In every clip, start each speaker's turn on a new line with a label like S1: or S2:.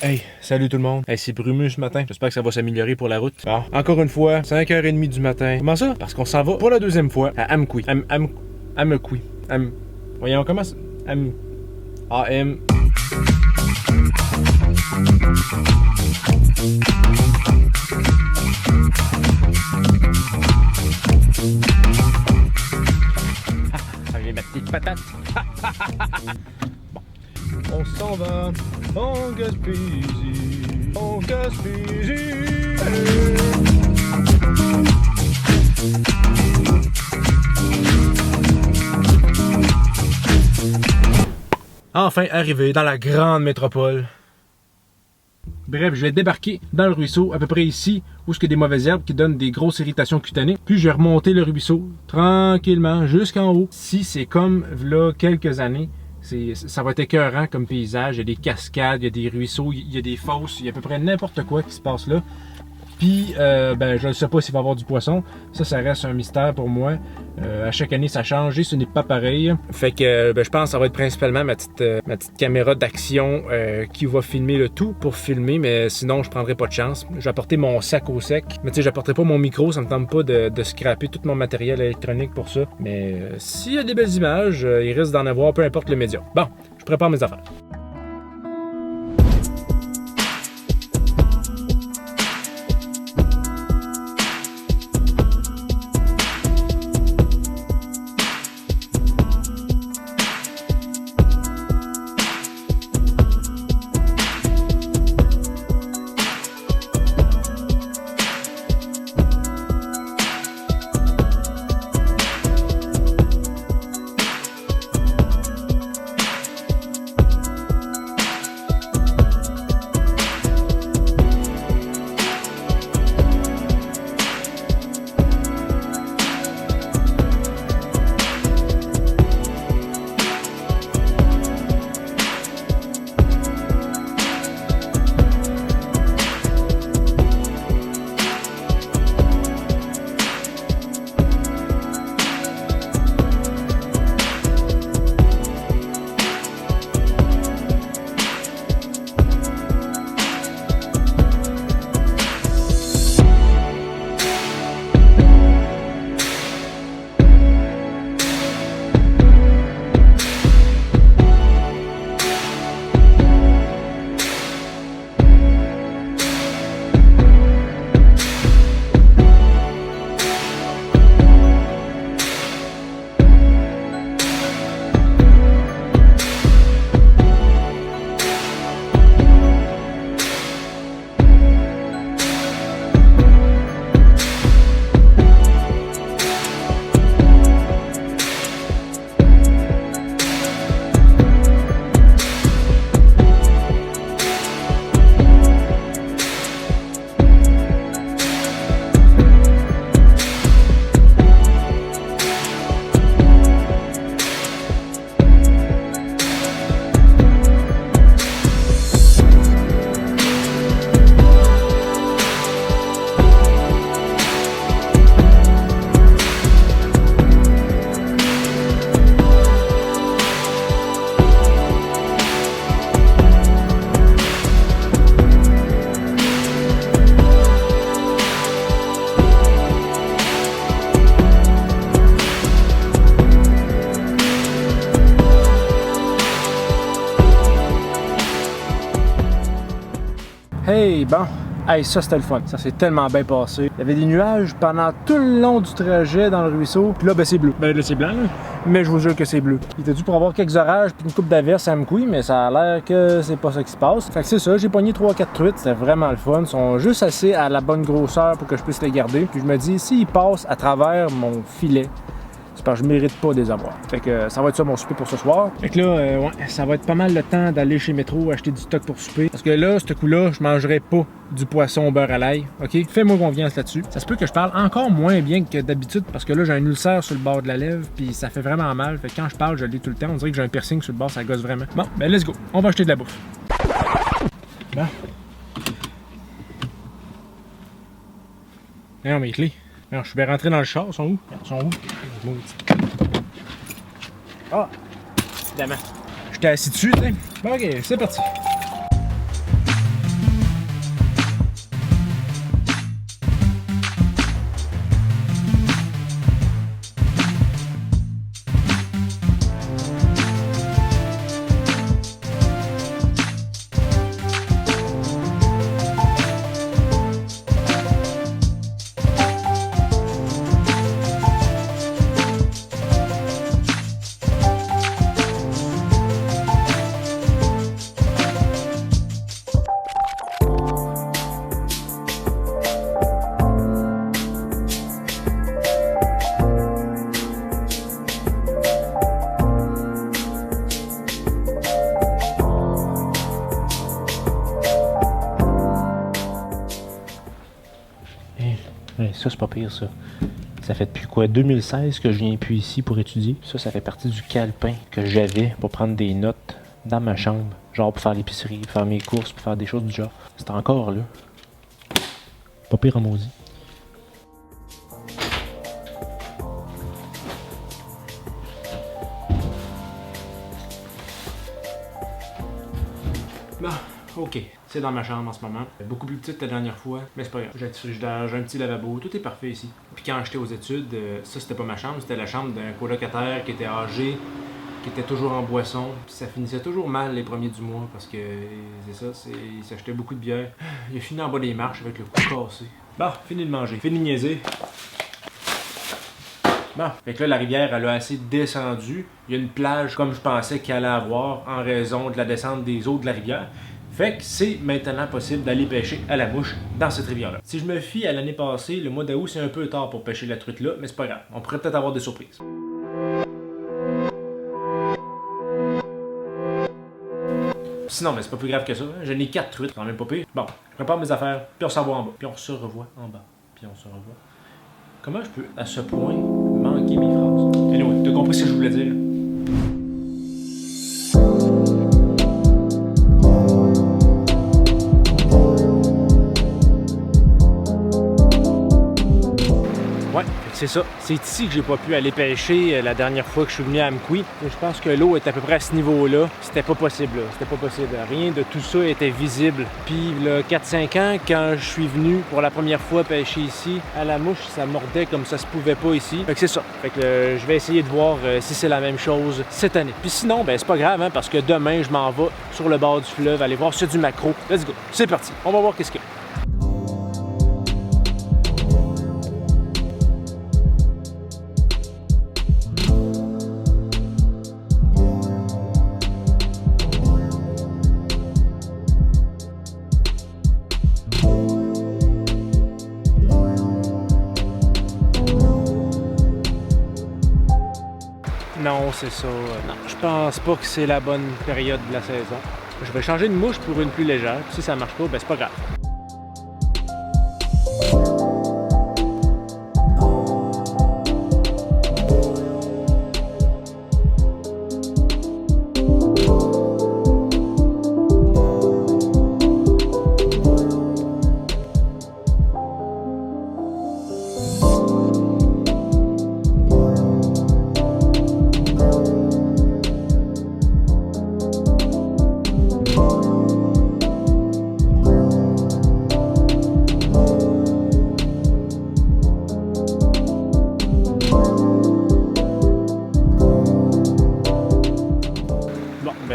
S1: Hey, salut tout le monde. Hey, c'est brumeux ce matin. J'espère que ça va s'améliorer pour la route. Bon, encore une fois, 5h30 du matin. Comment ça? Parce qu'on s'en va pour la deuxième fois à Amqui. Amqui. Voyons, comment ça? AM. J'ai ma petite patate. Bon, on s'en va en Gaspésie. En Gaspésie. Enfin arrivé dans la grande métropole. Bref, je vais débarquer dans le ruisseau, à peu près ici, où il y a des mauvaises herbes qui donnent des grosses irritations cutanées. Puis je vais remonter le ruisseau tranquillement jusqu'en haut. Si c'est comme là quelques années, ça va être écœurant comme paysage. Il y a des cascades, il y a des ruisseaux, il y a des fosses, il y a à peu près n'importe quoi qui se passe là. Puis, je ne sais pas s'il va y avoir du poisson. Ça reste un mystère pour moi. À chaque année, ça change et ce n'est pas pareil. Fait que je pense que ça va être principalement ma petite caméra d'action qui va filmer le tout pour filmer, mais sinon, je prendrai pas de chance. Je vais apporter mon sac au sec. Mais tu sais, j'apporterai pas mon micro, ça me tente pas de scraper tout mon matériel électronique pour ça. Mais s'il y a des belles images, il risque d'en avoir, peu importe le média. Bon, je prépare mes affaires. Hey, bon, hey, ça c'était le fun, ça s'est tellement bien passé. Il y avait des nuages pendant tout le long du trajet dans le ruisseau, puis là, ben c'est bleu. Ben là, c'est blanc, là. Mais je vous jure que c'est bleu. Il était dû pour avoir quelques orages puis une coupe d'averse à Amqui, mais ça a l'air que c'est pas ça qui se passe. Fait que c'est ça, j'ai pogné 3-4 truites, c'était vraiment le fun. Ils sont juste assez à la bonne grosseur pour que je puisse les garder. Puis je me dis, s'ils passent à travers mon filet, c'est parce que je mérite pas de les avoir. Fait que ça va être ça mon souper pour ce soir. Fait que là, ouais, ça va être pas mal le temps d'aller chez Métro acheter du stock pour souper. Parce que là, ce coup-là, je mangerai pas du poisson au beurre à l'ail. OK? Fais-moi confiance là-dessus. Ça se peut que je parle encore moins bien que d'habitude parce que là, j'ai un ulcère sur le bord de la lèvre puis ça fait vraiment mal. Fait que quand je parle, je le dis tout le temps. On dirait que j'ai un piercing sur le bord, ça gosse vraiment. Bon, ben let's go. On va acheter de la bouffe. Bon. Non, mes clés. Alors, je vais rentrer dans le char, ils sont où? Ils sont où? Ah! Évidemment. J'étais assis dessus, tu sais. Bon, ok, c'est parti. Hey, ça, c'est pas pire, ça. Ça fait depuis quoi, 2016 que je viens plus ici pour étudier. Ça fait partie du calepin que j'avais pour prendre des notes dans ma chambre. Genre pour faire l'épicerie, pour faire mes courses, pour faire des choses du genre. C'est encore là. Pas pire en maudit. Bon, ok. C'est dans ma chambre en ce moment. Beaucoup plus petite que la dernière fois, mais c'est pas grave. J'ai un petit frigidaire, j'ai un petit lavabo, tout est parfait ici. Puis quand j'étais aux études, ça c'était pas ma chambre, c'était la chambre d'un colocataire qui était âgé, qui était toujours en boisson. Puis ça finissait toujours mal les premiers du mois parce que c'est ça, il s'achetait beaucoup de bière. Il a fini en bas des marches avec le cou cassé. Bon, fini de manger, fini de niaiser. Bon, fait que là, la rivière, elle a assez descendu. Il y a une plage comme je pensais qu'elle allait avoir en raison de la descente des eaux de la rivière. Fait que c'est maintenant possible d'aller pêcher à la mouche dans cette rivière-là. Si je me fie à l'année passée, le mois d'août, c'est un peu tard pour pêcher la truite là, mais c'est pas grave. On pourrait peut-être avoir des surprises. Sinon, mais c'est pas plus grave que ça. J'en ai 4 truites, quand même pas pire. Bon, je prépare mes affaires, puis on s'en va en bas. Puis on se revoit en bas. Puis on se revoit. Comment je peux, à ce point, manquer mes phrases? Anyway, t'as compris ce que je voulais dire? Ouais, c'est ça. C'est ici que j'ai pas pu aller pêcher la dernière fois que je suis venu à Amqui. Je pense que l'eau est à peu près à ce niveau-là. C'était pas possible, là. C'était pas possible. Rien de tout ça était visible. Puis, là, 4-5 ans, quand je suis venu pour la première fois pêcher ici, à la mouche, ça mordait comme ça se pouvait pas ici. Fait que c'est ça. Fait que je vais essayer de voir si c'est la même chose cette année. Puis sinon, ben c'est pas grave, hein, parce que demain, je m'en vais sur le bord du fleuve, aller voir s'il y a du maquereau. Let's go. C'est parti. On va voir qu'est-ce qu'il y a. Non, c'est ça. Non, je pense pas que c'est la bonne période de la saison. Je vais changer de mouche pour une plus légère. Si ça marche pas, ben c'est pas grave.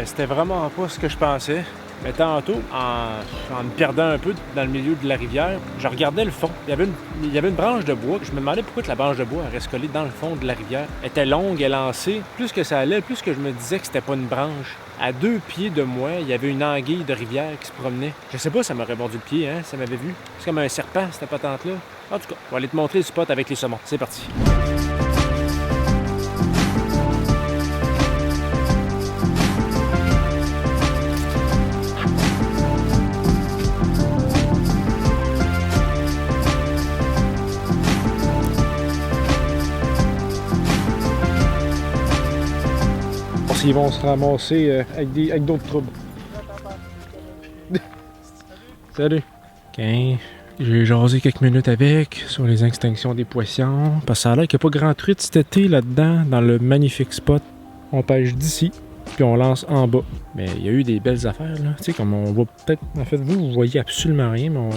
S1: C'était vraiment pas ce que je pensais. Mais tantôt, en me perdant un peu dans le milieu de la rivière, je regardais le fond. Il y avait une branche de bois. Je me demandais pourquoi la branche de bois restait collée dans le fond de la rivière. Elle était longue et lancée. Plus que ça allait, plus que je me disais que c'était pas une branche. À 2 pieds de moi, il y avait une anguille de rivière qui se promenait. Je sais pas, ça m'aurait mordu le pied, hein, ça m'avait vu. C'est comme un serpent, cette patente-là. En tout cas, on va aller te montrer le spot avec les saumons. C'est parti. Ils vont se ramasser avec d'autres troubles. Salut! Ok, j'ai jasé quelques minutes avec sur les extinctions des poissons. Parce que ça a l'air qu'il n'y a pas grand truite cet été là-dedans, dans le magnifique spot. On pêche d'ici, puis on lance en bas. Mais il y a eu des belles affaires là. Tu sais, comme on voit peut-être. En fait, vous voyez absolument rien, mais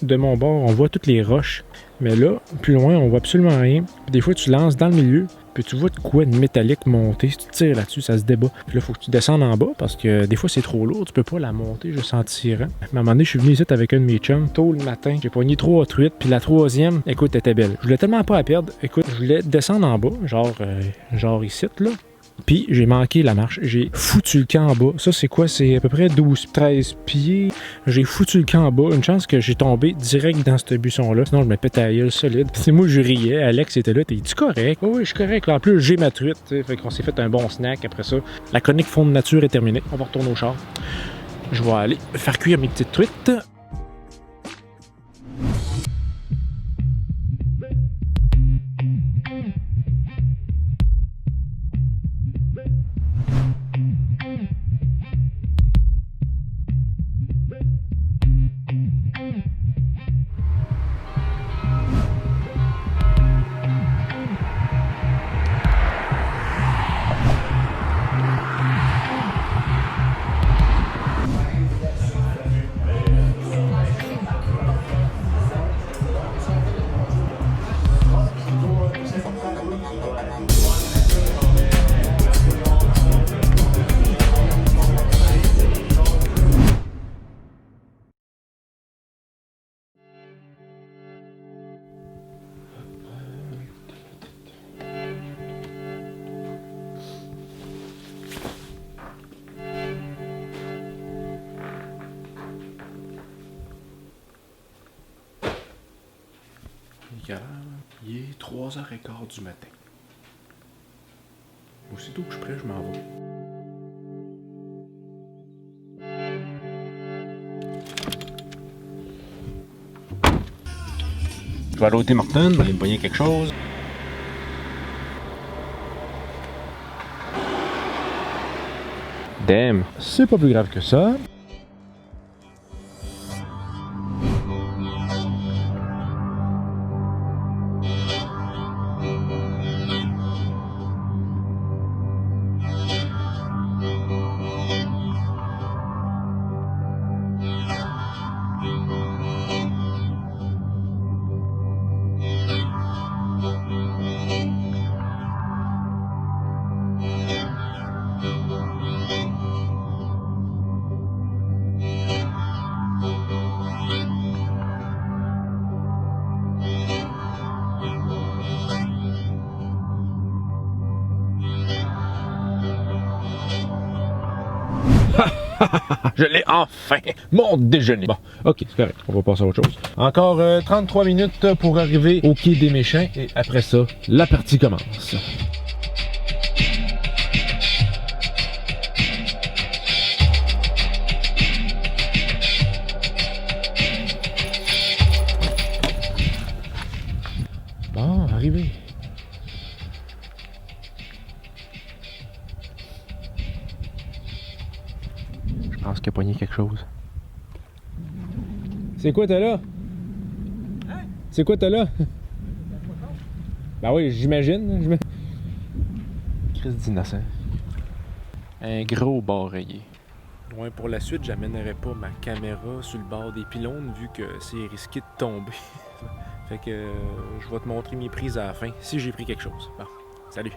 S1: de mon bord, on voit toutes les roches. Mais là, plus loin, on voit absolument rien. Puis des fois, tu lances dans le milieu. Puis tu vois de quoi de métallique monter. Si tu tires là-dessus, ça se débat. Puis là, il faut que tu descendes en bas parce que des fois, c'est trop lourd. Tu peux pas la monter juste en tirant. Mais à un moment donné, je suis venu ici avec un de mes chums tôt le matin. J'ai pogné 3 truites. Puis la troisième, écoute, elle était belle. Je voulais tellement pas la perdre. Écoute, je voulais descendre en bas, genre ici, là. Puis j'ai manqué la marche. J'ai foutu le camp en bas. Ça, c'est quoi? C'est à peu près 12-13 pieds. J'ai foutu le camp en bas. Une chance que j'ai tombé direct dans ce buisson-là. Sinon, je me pétais la gueule solide. C'est moi, je riais. Alex était là. T'es-tu correct? Oh, oui, je suis correct. En plus, j'ai ma truite. T'sais. Fait qu'on s'est fait un bon snack après ça. La chronique fond de nature est terminée. On va retourner au char. Je vais aller faire cuire mes petites truites. quelle heure? Il est 3h15 du matin. Aussitôt que je suis prêt, je m'en vais. Je vais aller au Tim Hortons, je vais aller me pogner quelque chose. Damn, c'est pas plus grave que ça. Je l'ai enfin! Mon déjeuner! Bon, ok, c'est correct, on va passer à autre chose. Encore 33 minutes pour arriver au quai des méchants, et après ça, la partie commence. Bon, arrivé. Je pense qu'il a pogné quelque chose. C'est quoi t'as là? Hein? C'est quoi t'as là? Ben oui, j'imagine. Christ d'innocent. Un gros bar rayé. Ouais, pour la suite, j'amènerai pas ma caméra sur le bord des pylônes vu que c'est risqué de tomber. Fait que je vais te montrer mes prises à la fin si j'ai pris quelque chose. Bon, salut!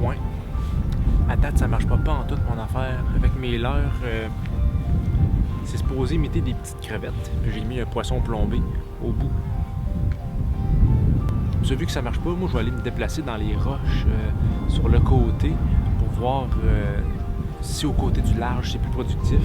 S1: Ouais. À date, ça marche pas en toute mon affaire. Avec mes leurres, c'est supposé imiter des petites crevettes. Puis j'ai mis un poisson plombé au bout. Vu que ça marche pas, moi je vais aller me déplacer dans les roches sur le côté pour voir si au côté du large c'est plus productif.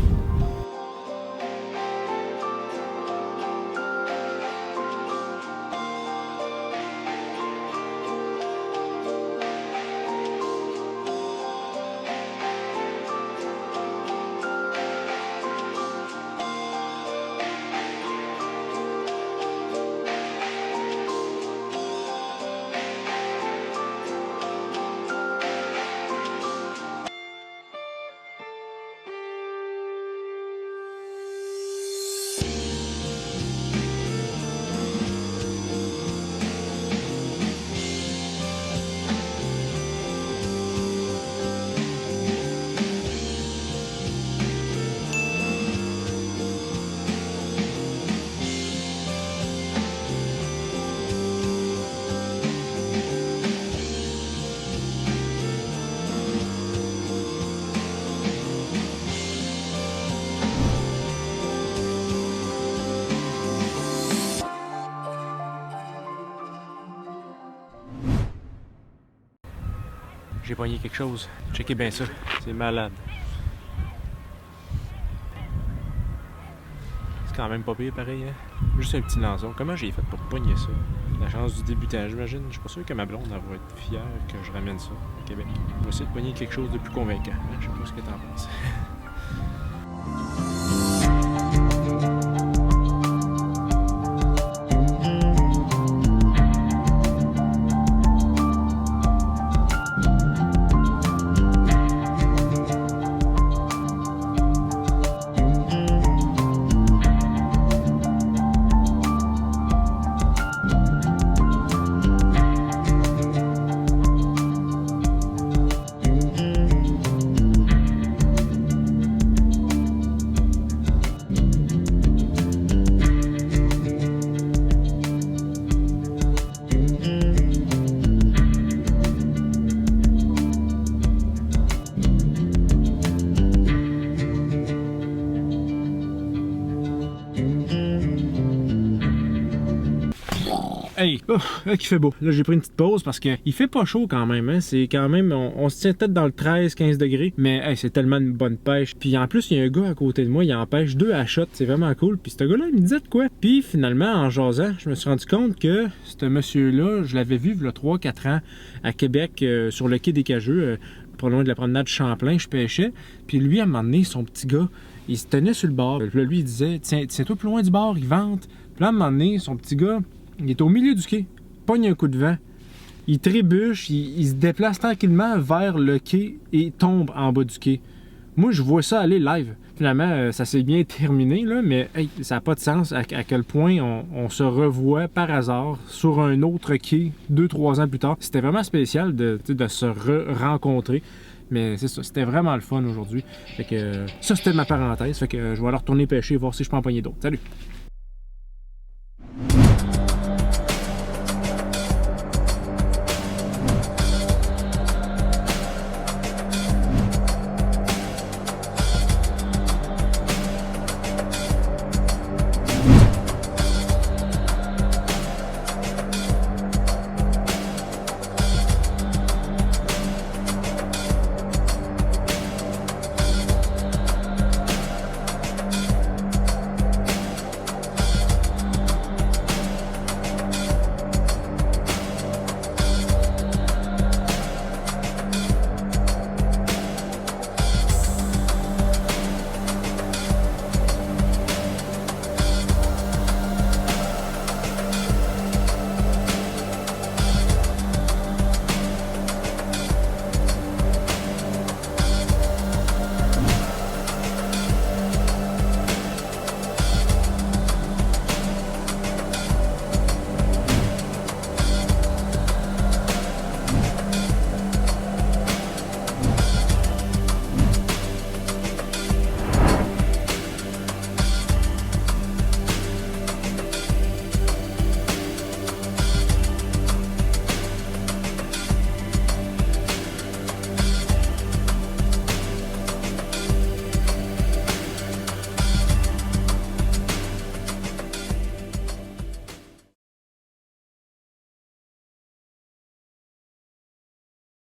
S1: J'ai pogné quelque chose. Checkez bien ça. C'est malade. C'est quand même pas pire pareil, hein? Juste un petit lançon. Comment j'ai fait pour pogner ça? La chance du débutant, j'imagine. Je suis pas sûr que ma blonde va être fière que je ramène ça au Québec. On va essayer de pogner quelque chose de plus convaincant. Hein? Je sais pas ce que t'en penses. hey, qu'il fait beau. Là, j'ai pris une petite pause parce qu'il fait pas chaud quand même. Hein? C'est quand même, on se tient peut-être dans le 13-15 degrés. Mais hey, c'est tellement une bonne pêche. Puis en plus, il y a un gars à côté de moi, il en pêche 2 à shot. C'est vraiment cool. Puis ce gars-là, il me disait de quoi. Puis finalement, en jasant, je me suis rendu compte que ce monsieur-là, je l'avais vu il y a 3-4 ans à Québec, sur le quai des Cageux, pas loin de la promenade Champlain, je pêchais. Puis lui, à un moment donné, son petit gars, il se tenait sur le bord. Puis là, lui, il disait, tiens-toi plus loin du bord, il vente. Puis là, à un moment donné, son petit gars, il est au milieu du quai, pogne un coup de vent, il trébuche, il se déplace tranquillement vers le quai et tombe en bas du quai. Moi, je vois ça aller live. Finalement, ça s'est bien terminé, là, mais hey, ça n'a pas de sens à quel point on se revoit par hasard sur un autre quai 2-3 ans plus tard. C'était vraiment spécial de se rencontrer. Mais c'est ça, c'était vraiment le fun aujourd'hui. Fait que ça, c'était ma parenthèse. Fait que je vais aller retourner pêcher et voir si je peux en pogner d'autres. Salut!